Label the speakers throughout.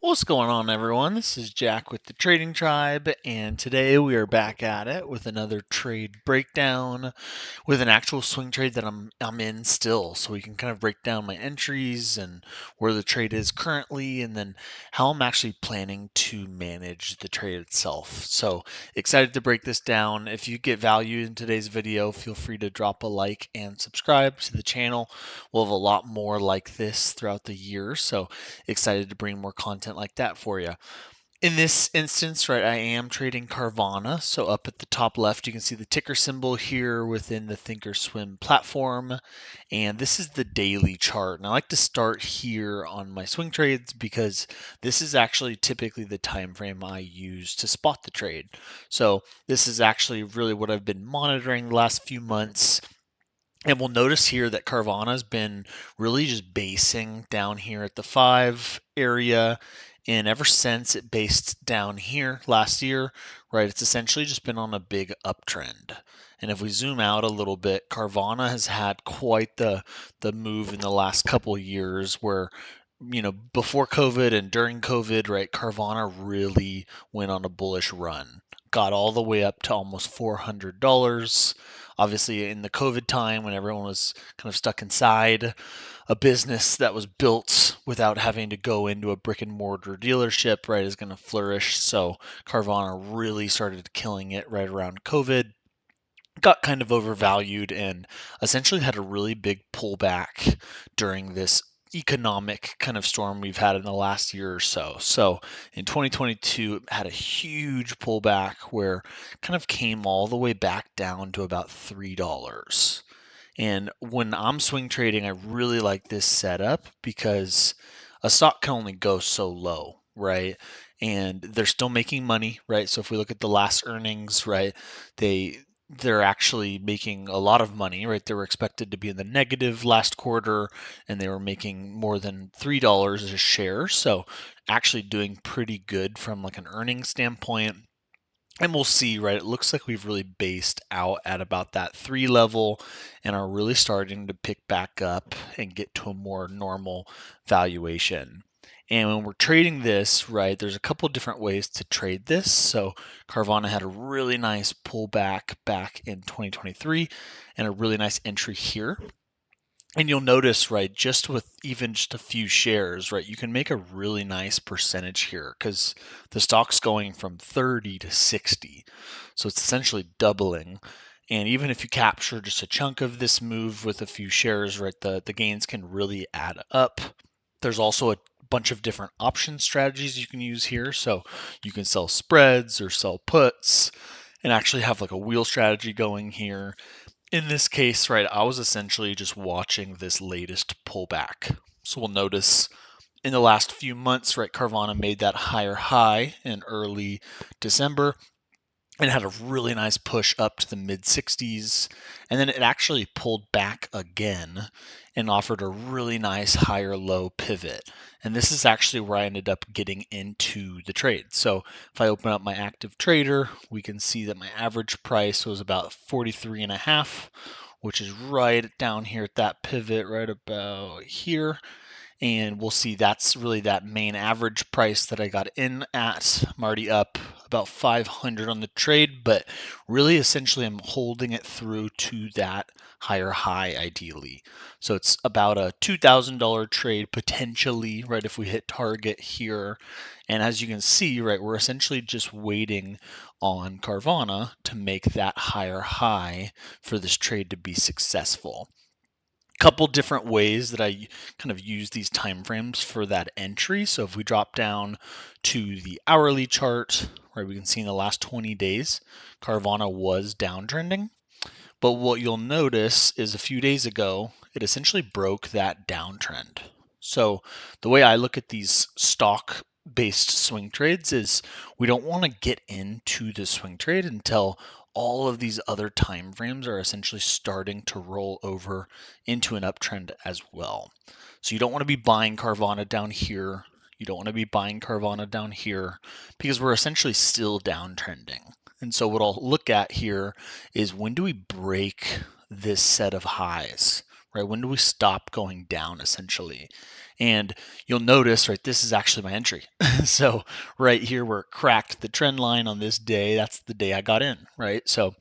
Speaker 1: What's going on, everyone? This is Jack with the Trading Tribe, and today we are back at it with another trade breakdown with an actual swing trade that I'm in still, so we can kind of break down my entries and where the trade is currently, and then how I'm actually planning to manage the trade itself. So excited to break this down. If you get value in today's video, feel free to drop a like and subscribe to the channel. We'll have a lot more like this throughout the year, so excited to bring more content like that for you. In this instance, right, I am trading Carvana. So up at the top left, you can see the ticker symbol here within the ThinkorSwim platform. And this is the daily chart. And I like to start here on my swing trades because this is actually typically the time frame I use to spot the trade. So this is actually really what I've been monitoring the last few months. And we'll notice here that Carvana's been really just basing down here at the 5 area. And ever since it based down here last year, right, it's essentially just been on a big uptrend. And if we zoom out a little bit, Carvana has had quite the move in the last couple of years where, before COVID and during COVID, right, Carvana really went on a bullish run. Got all the way up to almost $400. Obviously, in the COVID time when everyone was kind of stuck inside, a business that was built without having to go into a brick and mortar dealership, right, is going to flourish. So Carvana really started killing it right around COVID. Got kind of overvalued and essentially had a really big pullback during this economic kind of storm we've had in the last year or so. So in 2022, it had a huge pullback where it kind of came all the way back down to about $3. And when I'm swing trading, I really like this setup because a stock can only go so low, right? And they're still making money, right? So if we look at the last earnings, right, they're actually making a lot of money, right? They were expected to be in the negative last quarter and they were making more than $3 a share. So actually doing pretty good from like an earnings standpoint. And we'll see, right? It looks like we've really based out at about that 3 level and are really starting to pick back up and get to a more normal valuation. And when we're trading this, right, there's a couple different ways to trade this. So Carvana had a really nice pullback back in 2023 and a really nice entry here. And you'll notice, right, just with even just a few shares, right, you can make a really nice percentage here because the stock's going from 30 to 60. So it's essentially doubling. And even if you capture just a chunk of this move with a few shares, right, the gains can really add up. There's also a bunch of different option strategies you can use here. So you can sell spreads or sell puts and actually have like a wheel strategy going here. In this case, right, I was essentially just watching this latest pullback. So we'll notice in the last few months, right, Carvana made that higher high in early December and had a really nice push up to the mid 60s. And then it actually pulled back again and offered a really nice higher low pivot. And this is actually where I ended up getting into the trade. So if I open up my active trader, we can see that my average price was about 43.5, which is right down here at that pivot right about here. And we'll see that's really that main average price that I got in at. I'm already up about 500 on the trade, but really essentially I'm holding it through to that higher high ideally. So it's about a $2,000 trade potentially, right, if we hit target here. And as you can see, right, we're essentially just waiting on Carvana to make that higher high for this trade to be successful. Couple different ways that I kind of use these time frames for that entry. So if we drop down to the hourly chart, right, we can see in the last 20 days, Carvana was downtrending. But what you'll notice is a few days ago, it essentially broke that downtrend. So the way I look at these stock based swing trades is we don't want to get into the swing trade until all of these other time frames are essentially starting to roll over into an uptrend as well. So you don't want to be buying Carvana down here. You don't want to be buying Carvana down here because we're essentially still downtrending. And so what I'll look at here is when do we break this set of highs, right? When do we stop going down, essentially? And you'll notice, right, this is actually my entry. So right here where it cracked the trend line on this day, that's the day I got in, right? So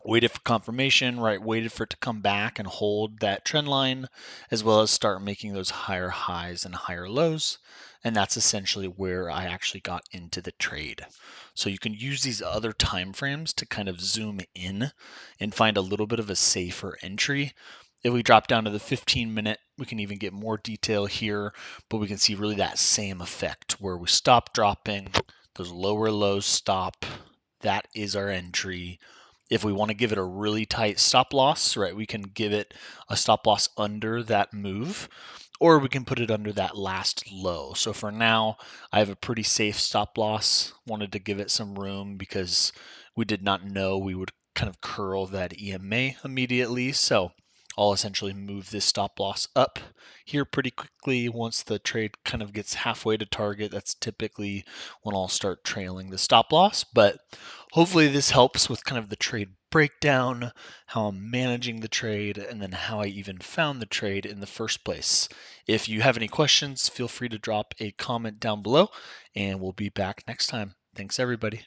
Speaker 1: waited for confirmation, right? Waited for it to come back and hold that trend line, as well as start making those higher highs and higher lows. And that's essentially where I actually got into the trade. So you can use these other time frames to kind of zoom in and find a little bit of a safer entry. If we drop down to the 15-minute, we can even get more detail here, but we can see really that same effect where we stop dropping, those lower lows stop. That is our entry. If we want to give it a really tight stop loss, right, we can give it a stop loss under that move, or we can put it under that last low. So for now, I have a pretty safe stop loss. Wanted to give it some room because we did not know we would kind of curl that EMA immediately. So I'll essentially move this stop loss up here pretty quickly. Once the trade kind of gets halfway to target, that's typically when I'll start trailing the stop loss. But hopefully this helps with kind of the trade breakdown, how I'm managing the trade, and then how I even found the trade in the first place. If you have any questions, feel free to drop a comment down below, and we'll be back next time. Thanks, everybody.